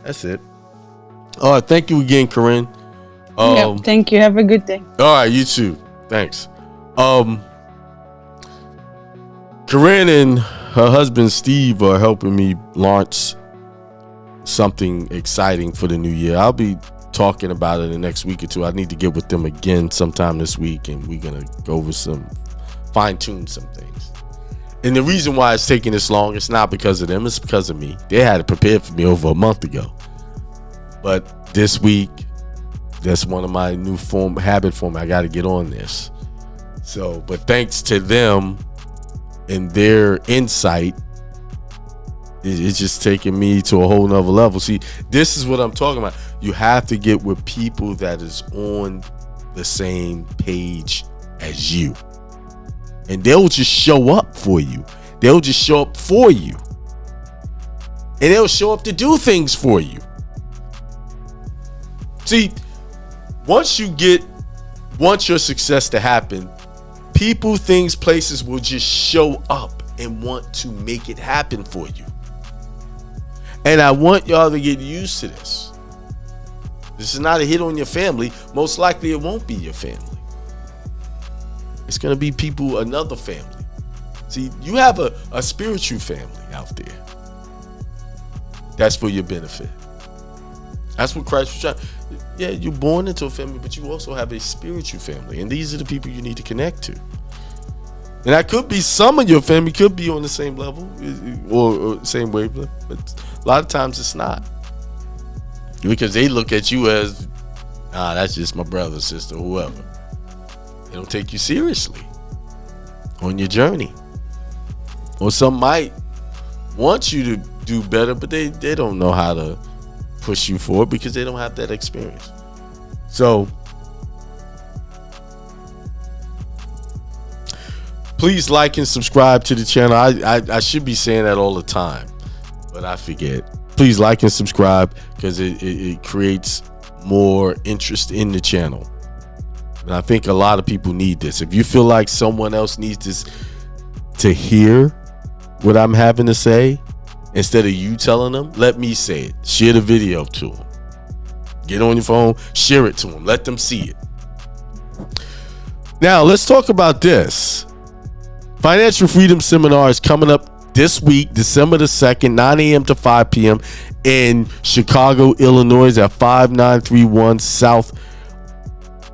S1: That's it. All right, thank you again, Corinne.
S3: Thank you. Have a good day.
S1: All right, you too. Thanks. Corinne and her husband Steve are helping me launch something exciting for the new year. I'll be talking about it in the next week or two. I need to get with them again sometime this week, and we're gonna go over fine-tune some things. And the reason why it's taking this long, it's not because of them, it's because of me. They had it prepared for me over a month ago. But this week, that's one of my new habit form. I got to get on this. So, but thanks to them and their insight, it's just taking me to a whole nother level. See, this is what I'm talking about. You have to get with people that is on the same page as you. And they'll just show up for you. They'll just show up for you. And they'll show up to do things for you. See, once your success to happen, people, things, places will just show up and want to make it happen for you. And I want y'all to get used to this. This is not a hit on your family. Most likely it won't be your family. It's going to be people, another family. See, you have a spiritual family out there. That's for your benefit. That's what Christ was trying. Yeah, you're born into a family, but you also have a spiritual family. And these are the people you need to connect to. And that could be some of your family could be on the same level or same wavelength, but a lot of times it's not. Because they look at you as, that's just my brother, sister, whoever. They don't take you seriously on your journey. Or some might want you to do better, but they don't know how to push you forward because they don't have that experience. So please like and subscribe to the channel. I should be saying that all the time, but I forget. Please like and subscribe because it creates more interest in the channel. And I think a lot of people need this. If you feel like someone else needs this to hear what I'm having to say, instead of you telling them, let me say it. Share the video to them. Get on your phone, share it to them. Let them see it. Now, let's talk about this. Financial Freedom Seminar is coming up this week, December the 2nd, 9 a.m. to 5 p.m. in Chicago, Illinois at 5931 South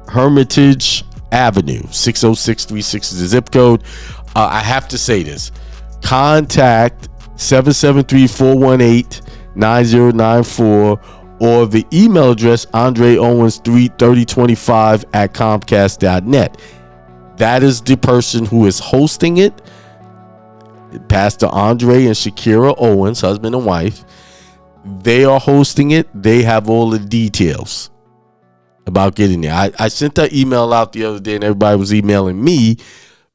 S1: Hermitage Avenue. 60636 is the zip code. I have to say this. Contact 773-418-9094 or the email address andreowens33025@comcast.net. That is the person who is hosting it. Pastor Andre and Shakira Owens, husband and wife. They are hosting it. They have all the details about getting there. I sent that email out the other day and everybody was emailing me.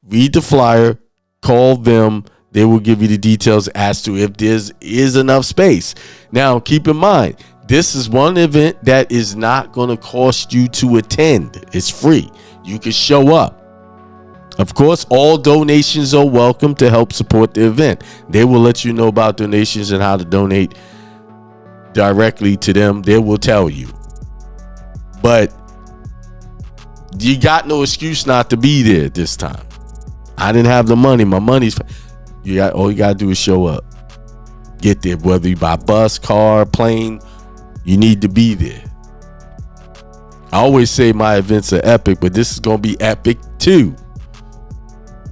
S1: Read the flyer, call them. They will give you the details as to if there is enough space. Now, keep in mind, this is one event that is not going to cost you to attend. It's free. You can show up. Of course, all donations are welcome to help support the event. They will let you know about donations and how to donate directly to them. They will tell you. But you got no excuse not to be there this time. I didn't have the money. My money's. All you gotta do is show up. Get there, whether you by bus, car, plane. You need to be there. I always say my events are epic, but this is gonna be epic too.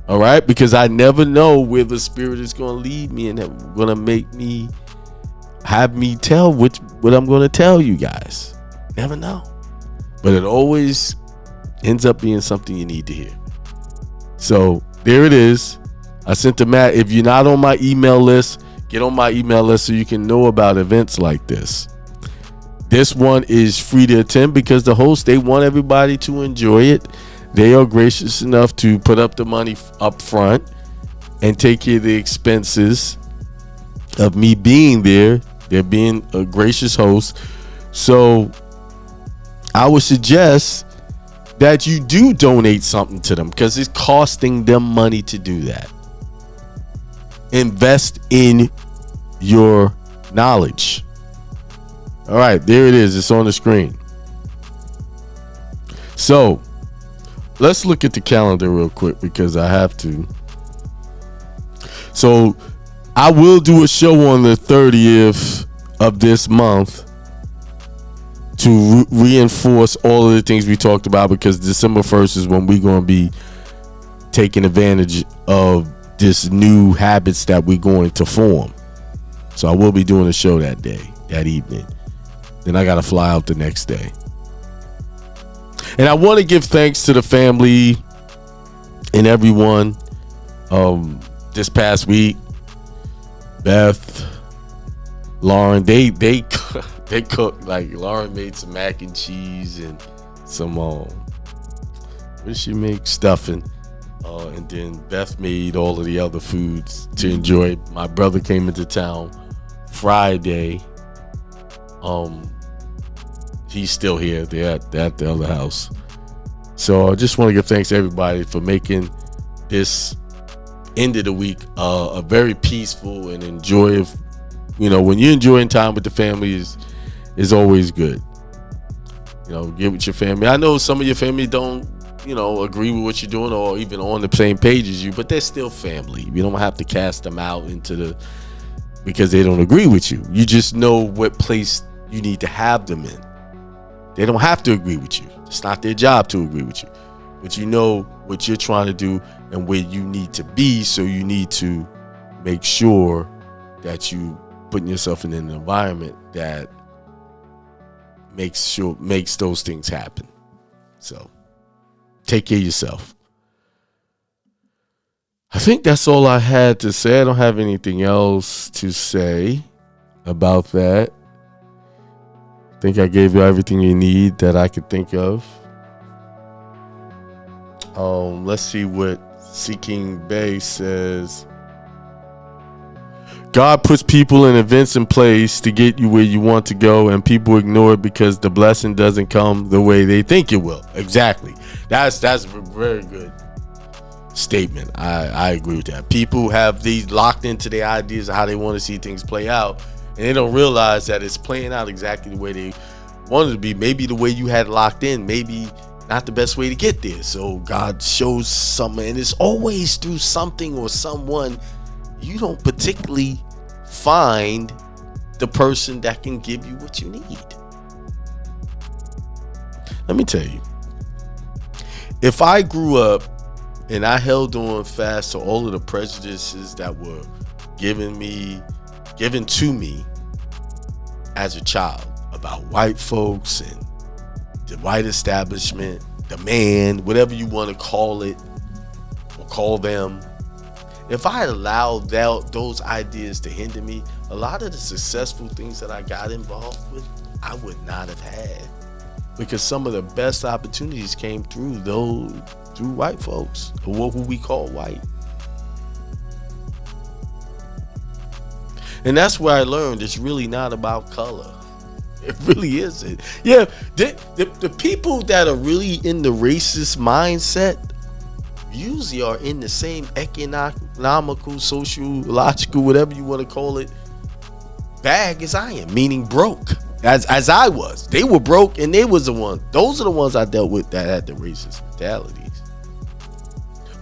S1: All right, because I never know where the Spirit is gonna lead me, and that's gonna make me have me tell what I'm gonna tell you guys. Never know, but it always ends up being something you need to hear. So there it is. I sent to Matt. If you're not on my email list, get on my email list so you can know about events like this. This one is free to attend because the hosts, they want everybody to enjoy it. They are gracious enough to put up the money up front and take care of the expenses of me being there. They're being a gracious host. So I would suggest that you do donate something to them because it's costing them money to do that. Invest in your knowledge. All right, there it is. It's on the screen. So let's look at the calendar real quick because I have to. So I will do a show on the 30th of this month to reinforce all of the things we talked about, because December 1st is when we're going to be taking advantage of this new habits that we're going to form. So I will be doing a show that day, that evening. Then I got to fly out the next day. And I want to give thanks to the family and everyone this past week. Beth, Lauren, they cooked. Like, Lauren made some mac and cheese and some what did she make? Stuffing. And then Beth made all of the other foods to enjoy. My brother came into town Friday. He's still here. They're at the other house. So I just want to give thanks to everybody for making this end of the week a very peaceful and enjoyable. You know, when you're enjoying time with the family is always good. You know, get with your family. I know some of your family don't, agree with what you're doing or even on the same page as you, but they're still family. You don't have to cast them out because they don't agree with you. You just know what place you need to have them in. They don't have to agree with you. It's not their job to agree with you. But you know what you're trying to do and where you need to be, so you need to make sure that you putting yourself in an environment that makes those things happen. So take care of yourself. I think that's all I had to say. I don't have anything else to say about that. I think I gave you everything you need that I could think of. Let's see what Seeking Bay says. God puts people and events in place to get you where you want to go, and people ignore it because the blessing doesn't come the way they think it will. Exactly. That's a very good statement. I agree with that. People have these locked into their ideas of how they want to see things play out, and they don't realize that it's playing out exactly the way they wanted to be. Maybe the way you had locked in, maybe not the best way to get there. So God shows something, and it's always through something or someone. You don't particularly find the person that can give you what you need. Let me tell you, if I grew up and I held on fast to all of the prejudices that were given to me as a child about white folks and the white establishment, the man, whatever you want to call it or call them, if I had allowed those ideas to hinder me, a lot of the successful things that I got involved with, I would not have had, because some of the best opportunities came through white folks, or who we call white. And that's where I learned it's really not about color. It really isn't. Yeah, the people that are really in the racist mindset usually are in the same economical, sociological, whatever you want to call it, bag as I am, meaning broke. As I was. They were broke, and they was the ones. Those are the ones I dealt with that had the racist mentalities.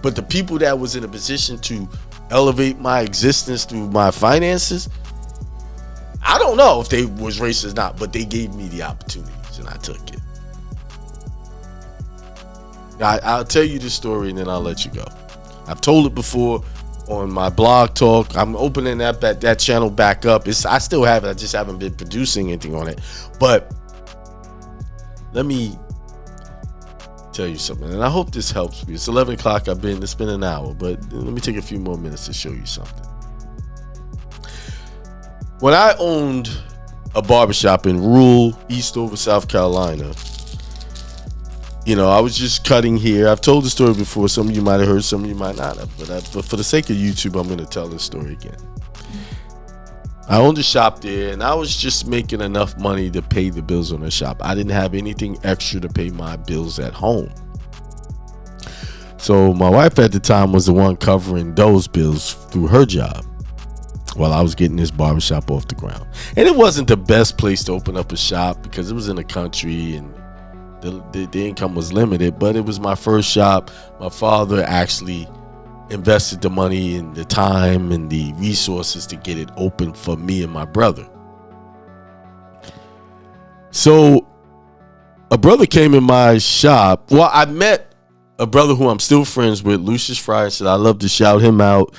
S1: But the people that was in a position to elevate my existence through my finances, I don't know if they was racist or not, but they gave me the opportunities and I took it. I'll tell you the story and then I'll let you go. I've told it before on my blog talk. I'm opening that channel back up. I still have it. I just haven't been producing anything on it. But let me tell you something, and I hope this helps me. It's 11 o'clock. It's been an hour, but let me take a few more minutes to show you something. When I owned a barbershop in rural Eastover, South Carolina, I was just cutting here. I've told the story before. Some of you might have heard, some of you might not have. But for the sake of YouTube, I'm going to tell this story again. I owned a shop there, and I was just making enough money to pay the bills on the shop. I didn't have anything extra to pay my bills at home. So my wife at the time was the one covering those bills through her job while I was getting this barbershop off the ground. And it wasn't the best place to open up a shop because it was in the country and the income was limited, but it was my first shop. My father actually invested the money and the time and the resources to get it open for me and my brother. So a brother came in my shop. Well, I met a brother who I'm still friends with, Lucius Fryer. Said I love to shout him out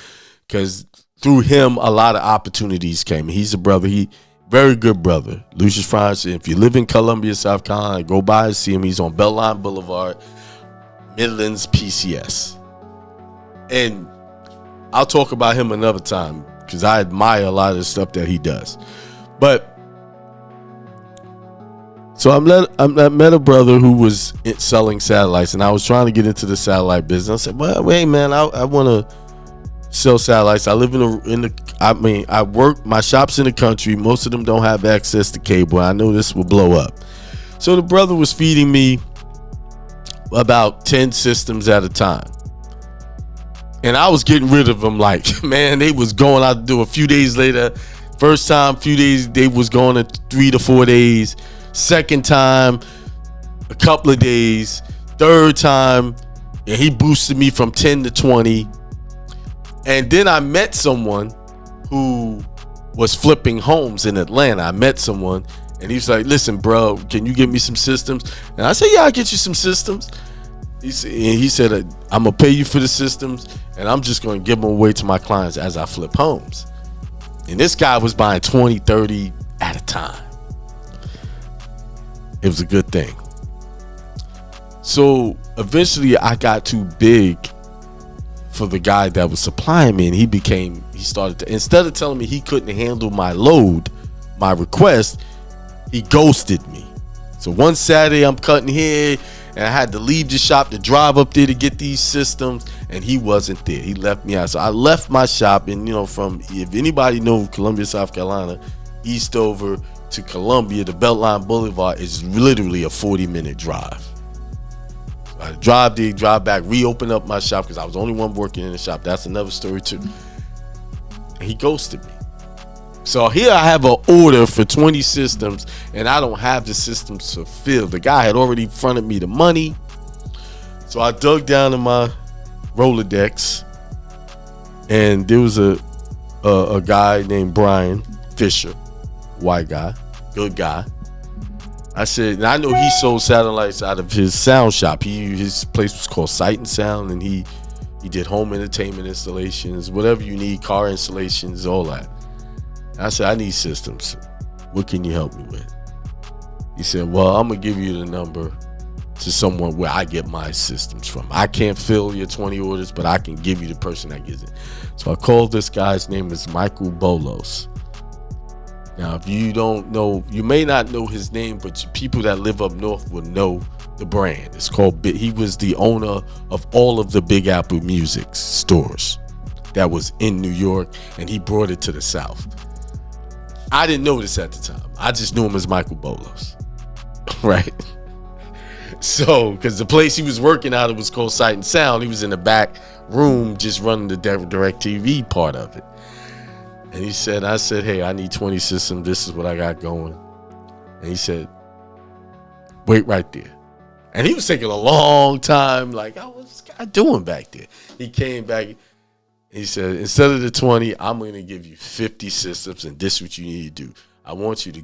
S1: because through him a lot of opportunities came. He's a brother. Very good brother. Lucius Fryer. If you live in Columbia, South Carolina, go by and see him. He's on Beltline Boulevard, Midlands, PCS. And I'll talk about him another time because I admire a lot of the stuff that he does. But so I met a brother who was selling satellites, and I was trying to get into the satellite business. I said, well, hey man, I want to sell satellites. I live I work, my shop's in the country. Most of them don't have access to cable. I know this will blow up. So the brother was feeding me about 10 systems at a time. And I was getting rid of them like, man, they was going out to do a few days later. First time, few days, they was going to 3 to 4 days. Second time, a couple of days. Third time, and he boosted me from 10 to 20. And then I met someone who was flipping homes in Atlanta. I met someone and he's like, listen, bro, can you get me some systems? And I said, yeah, I'll get you some systems. He said, I'm going to pay you for the systems and I'm just going to give them away to my clients as I flip homes. And this guy was buying 20, 30 at a time. It was a good thing. So eventually I got too big for the guy that was supplying me, and he started to, instead of telling me he couldn't handle my load, my request, he ghosted me. So one Saturday I'm cutting here and I had to leave the shop to drive up there to get these systems, and he wasn't there. He left me out. So I left my shop, and from, if anybody knows Columbia, South Carolina, Eastover to Columbia, the Beltline Boulevard is literally a 40-minute drive. I drive there, drive back, reopen up my shop because I was the only one working in the shop. That's another story too. And he ghosted me. So here I have an order for 20 systems and I don't have the systems to fill. The guy had already fronted me the money. So I dug down in my Rolodex and there was a guy named Brian Fisher, white guy, good guy. I said, and I know he sold satellites out of his sound shop. His place was called Sight and Sound, and he did home entertainment installations, whatever you need, car installations, all that. And I said, I need systems. What can you help me with? He said, well, I'm going to give you the number to someone where I get my systems from. I can't fill your 20 orders, but I can give you the person that gets it. So I called this guy's name is Michael Bolos. Now, if you don't know, you may not know his name, but people that live up north will know the brand. It's called, he was the owner of all of the Big Apple Music stores that was in New York, and he brought it to the South. I didn't know this at the time. I just knew him as Michael Bolos, right? So, because the place he was working out of was called Sight and Sound, he was in the back room just running the DirecTV part of it. And I said, hey, I need 20 systems. This is what I got going. And he said, wait right there. And he was taking a long time. Like, oh, what's this guy doing back there? He came back. He said, instead of the 20, I'm going to give you 50 systems, and this is what you need to do. I want you to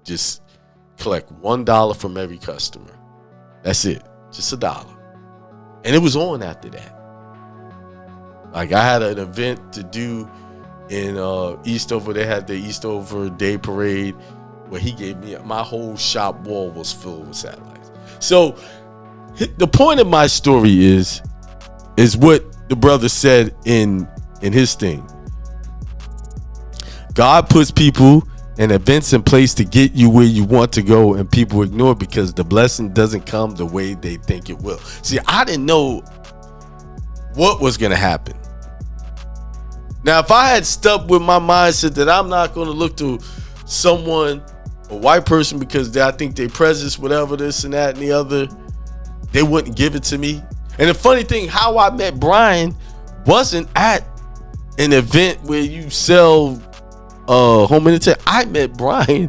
S1: just collect $1 from every customer. That's it. Just $1. And it was on after that. Like, I had an event to do in Eastover. They had the Eastover Day Parade where he gave me, my whole shop wall was filled with satellites. So the point of my story is what the brother said in his thing. God puts people and events in place to get you where you want to go, and people ignore it because the blessing doesn't come the way they think it will. See, I didn't know what was going to happen. Now, if I had stuck with my mindset that I'm not going to look to someone, a white person, because I think they presence, whatever, this and that and the other, they wouldn't give it to me. And the funny thing, how I met Brian wasn't at an event where you sell home entertainment. I met Brian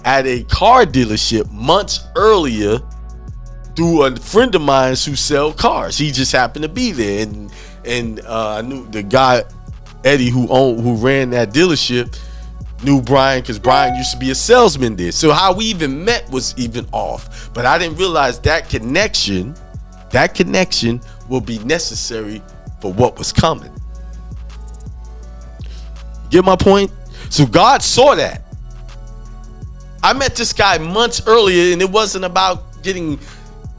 S1: at a car dealership months earlier through a friend of mine who sell cars. He just happened to be there, and I knew the guy Eddie who ran that dealership knew Brian because Brian used to be a salesman there. So how we even met was even off. But I didn't realize that connection will be necessary for what was coming. Get my point? So God saw that. I met this guy months earlier, and it wasn't about getting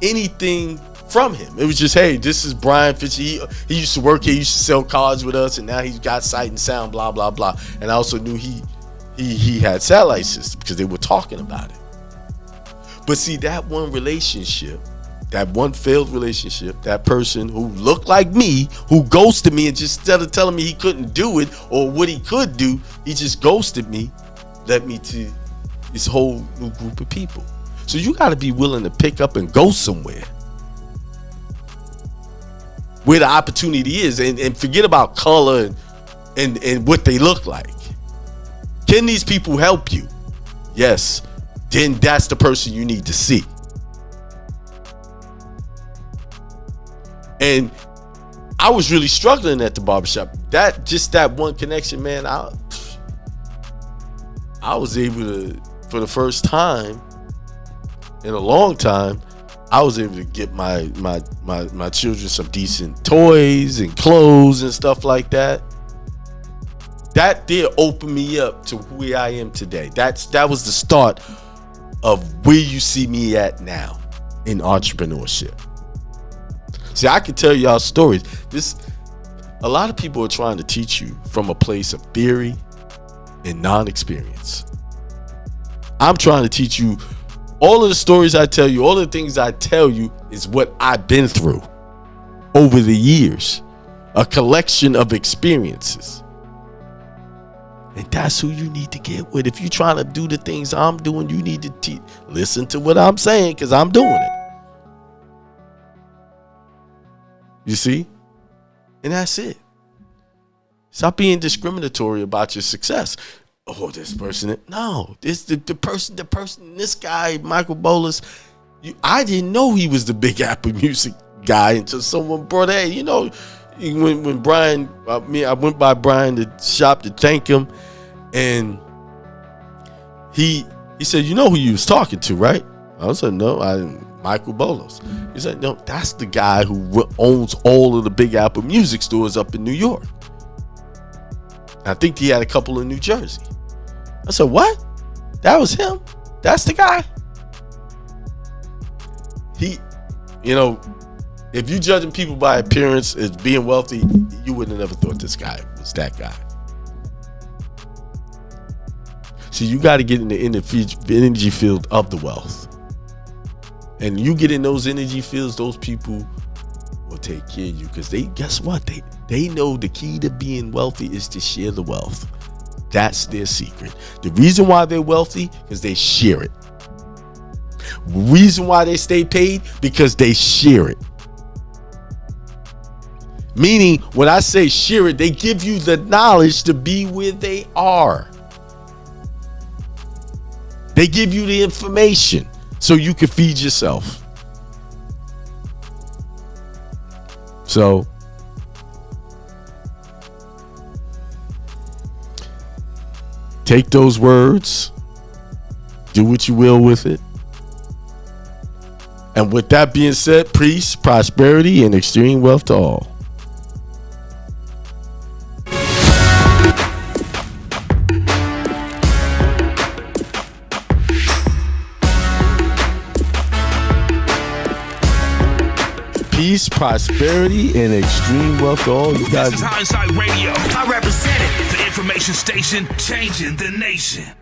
S1: anything from him. It was just, hey, this is Brian Fitzy. He used to work here. He used to sell cars with us, and now he's got Sight and Sound, blah, blah, blah. And I also knew he had satellite systems because they were talking about it. But see, that one relationship, that one failed relationship, that person who looked like me, who ghosted me, and just instead of telling me he couldn't do it or what he could do, he just ghosted me, led me to this whole new group of people. So you got to be willing to pick up and go somewhere where the opportunity is, and forget about color and what they look like. Can these people help you? Yes. Then that's the person you need to see. And I was really struggling at the barbershop. That one connection, man, I was able to, for the first time in a long time, I was able to get my children some decent toys and clothes and stuff like that. That did open me up to where I am today. That was the start of where you see me at now in entrepreneurship. See, I can tell y'all stories. A lot of people are trying to teach you from a place of theory and non-experience. I'm trying to teach you all of the stories I tell you, all of the things I tell you is what I've been through over the years, a collection of experiences. And that's who you need to get with. If you're trying to do the things I'm doing, you need to listen to what I'm saying, because I'm doing it. You see? And that's it. Stop being discriminatory about your success. Oh, this person. No, this the person, this guy, Michael Bolas. I didn't know he was the Big Apple Music guy until someone brought, hey, you know, when Brian, I went by Brian the shop to thank him, and he said, you know who you was talking to, right? I said, no, Michael Bolas. He said, no, that's the guy who owns all of the Big Apple Music stores up in New York. I think he had a couple in New Jersey. I said, what? That was him? That's the guy? You know, if you judging people by appearance as being wealthy, you would have never thought this guy was that guy. See, you got to get in the energy field of the wealth. And you get in those energy fields, those people will take care of you, because guess what? They know the key to being wealthy is to share the wealth. That's their secret. The reason why they're wealthy is they share it. The reason why they stay paid, because they share it. Meaning, when I say share it, they give you the knowledge to be where they are. They give you the information so you can feed yourself. So take those words, do what you will with it. And with that being said, peace, prosperity, and extreme wealth to all. Peace, prosperity, and extreme wealth to all. You guys.
S2: This is Hindsight Radio. I represent it. The information station changing the nation.